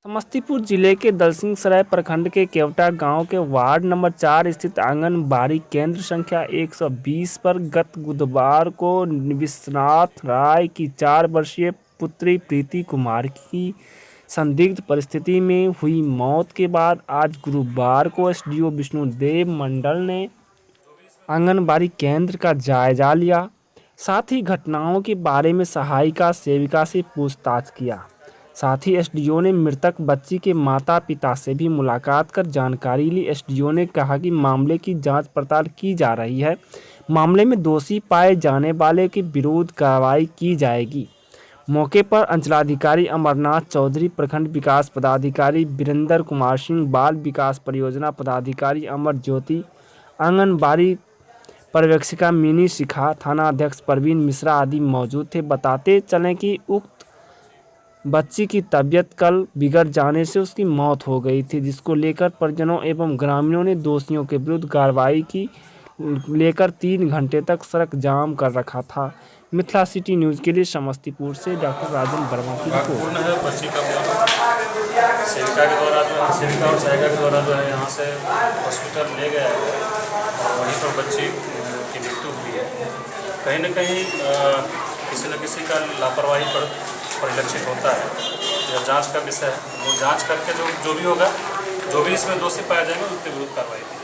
समस्तीपुर जिले के दलसिंहसराय प्रखंड के केवटा गांव के वार्ड नंबर 4 स्थित आंगनबाड़ी केंद्र संख्या 120 पर गत बुधवार को विश्वनाथ राय की 4 वर्षीय पुत्री प्रीति कुमार की संदिग्ध परिस्थिति में हुई मौत के बाद आज गुरुवार को एसडीओ विष्णुदेव मंडल ने आंगनबाड़ी केंद्र का जायजा लिया। साथ ही घटनाओं के बारे में सहायिका सेविका से पूछताछ किया। साथ ही एसडीओ ने मृतक बच्ची के माता पिता से भी मुलाकात कर जानकारी ली। एसडीओ ने कहा कि मामले की जांच पड़ताल की जा रही है। मामले में दोषी पाए जाने वाले के विरुद्ध कार्रवाई की जाएगी। मौके पर अंचलाधिकारी अमरनाथ चौधरी, प्रखंड विकास पदाधिकारी वीरेंद्र कुमार सिंह, बाल विकास परियोजना पदाधिकारी अमर ज्योति, आंगनबाड़ी पर्यवेक्षिका मिनी शिखा, थाना अध्यक्ष प्रवीण मिश्रा आदि मौजूद थे। बताते चलें कि उक्त बच्ची की तबीयत कल बिगड़ जाने से उसकी मौत हो गई थी, जिसको लेकर परिजनों एवं ग्रामीणों ने दोषियों के विरुद्ध कार्रवाई की लेकर 3 घंटे तक सड़क जाम कर रखा था। मिथिला सिटी न्यूज़ के लिए समस्तीपुर से डॉक्टर राजन वर्मा की रिपोर्ट। है बच्ची का सेविका के द्वारा सेविका और सहायिका के द्वारा यहाँ से हॉस्पिटल ले गया है और वहीं पर बच्ची की मृत्यु हुई है। कहीं न कहीं किसी न किसी का लापरवाही पर परिलक्षित होता है। यह जांच का विषय है। वो जांच करके जो भी होगा, जो भी इसमें दोषी पाया जाएगा उसके विरुद्ध कार्रवाई की